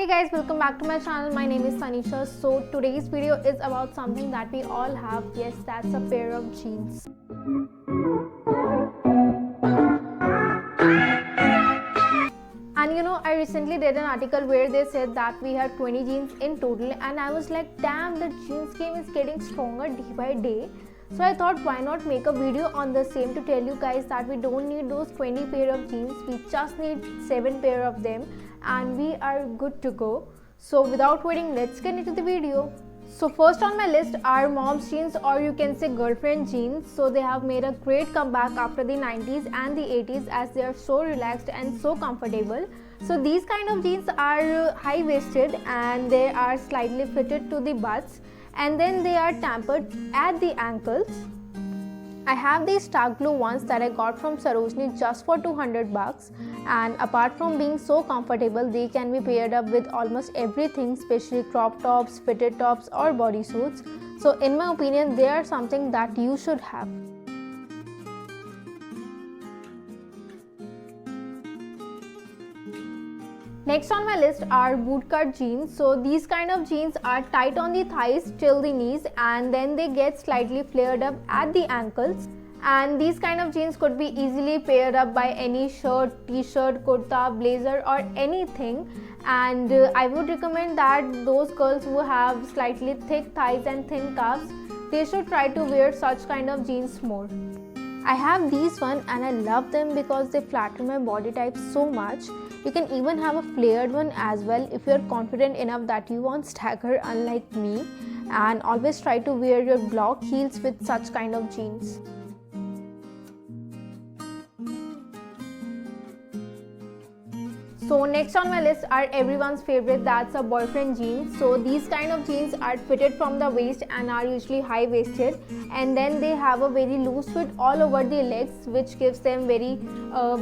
Hey guys, welcome back to my channel. My name is Tanisha. So today's video is about something that we all have. Yes, that's a pair of jeans. And I recently read an article where they said that we had 20 jeans in total, and I was like, damn, the jeans game is getting stronger day by day. So I thought, why not make a video on the same to tell you guys that we don't need those 20 pair of jeans, we just need 7 pair of them and we are good to go. So without waiting, let's get into the video. So first on my list are mom's jeans, or you can say girlfriend jeans. So they have made a great comeback after the 90s and the 80s as they are so relaxed and so comfortable. So these kind of jeans are high-waisted and they are slightly fitted to the butts, and then they are tapered at the ankles. I have these dark blue ones that I got from Sarojini just for 200 bucks, and apart from being so comfortable, they can be paired up with almost everything, especially crop tops, fitted tops or bodysuits. So in my opinion, they are something that you should have. Next on my list are bootcut jeans. So these kind of jeans are tight on the thighs till the knees, and then they get slightly flared up at the ankles. And these kind of jeans could be easily paired up by any shirt, t-shirt, kurta, blazer or anything. And I would recommend that those girls who have slightly thick thighs and thin calves, they should try to wear such kind of jeans more. I have these one and I love them because they flatter my body type so much. You can even have a flared one as well if you are confident enough that you won't stagger unlike me, and always try to wear your block heels with such kind of jeans. So next on my list are everyone's favorite, that's a boyfriend jeans. So these kind of jeans are fitted from the waist and are usually high waisted, and then they have a very loose fit all over the legs, which gives them very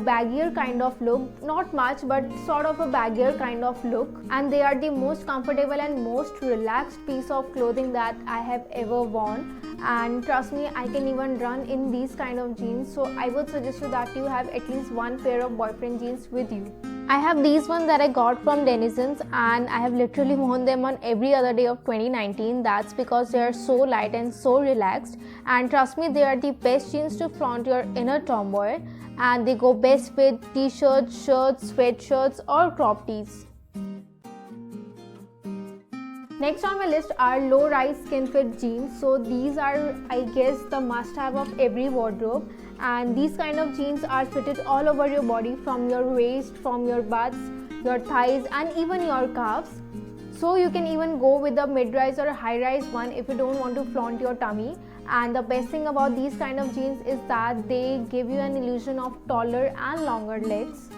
baggier kind of look. Not much, but sort of a baggier kind of look, and they are the most comfortable and most relaxed piece of clothing that I have ever worn. And trust me, I can even run in these kind of jeans. So I would suggest you that you have at least one pair of boyfriend jeans with you. I have these ones that I got from Denizens, and I have literally worn them on every other day of 2019. That's because they are so light and so relaxed, and trust me, they are the best jeans to flaunt your inner tomboy, and they go best with t-shirts, shirts, sweatshirts or crop tees. Next on my list are low-rise skin fit jeans. So these are, I guess, the must-have of every wardrobe, and these kind of jeans are fitted all over your body, from your waist, from your butts, your thighs and even your calves. So you can even go with a mid-rise or a high-rise one if you don't want to flaunt your tummy. And the best thing about these kind of jeans is that they give you an illusion of taller and longer legs.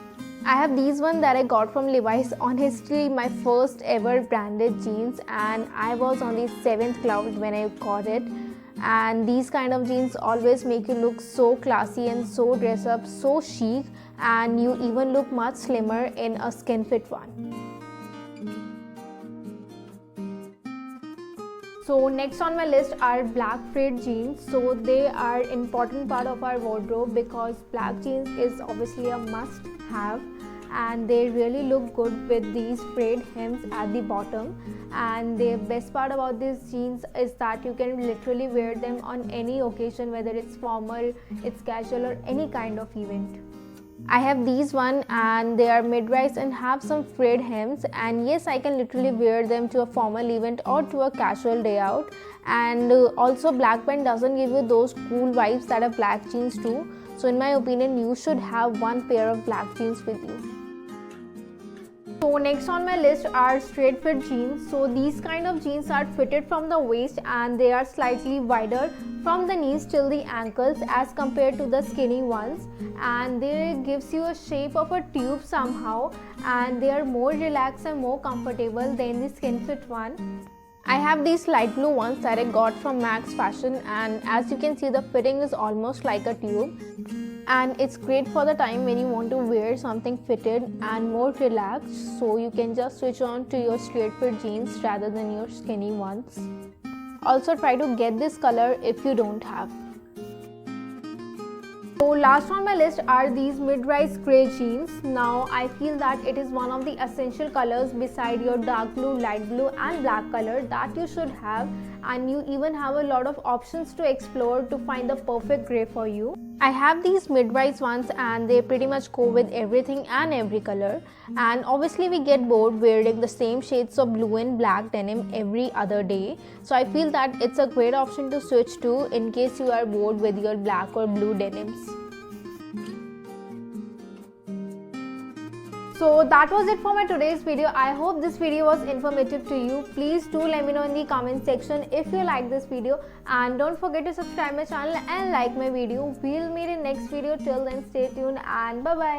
I have these one that I got from Levi's, honestly my first ever branded jeans, and I was on the 7th cloud when I got it. And these kind of jeans always make you look so classy and so dress up, so chic, and you even look much slimmer in a skin fit one. So next on my list are black frayed jeans. So they are important part of our wardrobe because black jeans is obviously a must have, and they really look good with these frayed hems at the bottom. And the best part about these jeans is that you can literally wear them on any occasion, whether it's formal, it's casual or any kind of event. I have these one and they are mid-rise and have some frayed hems, and yes, I can literally wear them to a formal event or to a casual day out. And also black pen doesn't give you those cool vibes that a black jeans do. So in my opinion, you should have one pair of black jeans with you. So next on my list are straight fit jeans. So these kind of jeans are fitted from the waist and they are slightly wider from the knees till the ankles as compared to the skinny ones, and they gives you a shape of a tube somehow, and they are more relaxed and more comfortable than the skin fit one. I have these light blue ones that I got from Max Fashion, and as you can see, the fitting is almost like a tube, and it's great for the time when you want to wear something fitted and more relaxed. So you can just switch on to your straight fit jeans rather than your skinny ones. Also try to get this color if you don't have. So last on my list are these mid-rise grey jeans. Now I feel that it is one of the essential colors beside your dark blue, light blue and black color that you should have, and you even have a lot of options to explore to find the perfect grey for you. I have these mid-rise ones and they pretty much go with everything and every color, and obviously we get bored wearing the same shades of blue and black denim every other day, so I feel that it's a great option to switch to in case you are bored with your black or blue denims. So that was it for my today's video. I hope this video was informative to you. Please do let me know in the comment section if you like this video, and don't forget to subscribe my channel and like my video. We'll meet in next video. Till then, stay tuned and bye bye.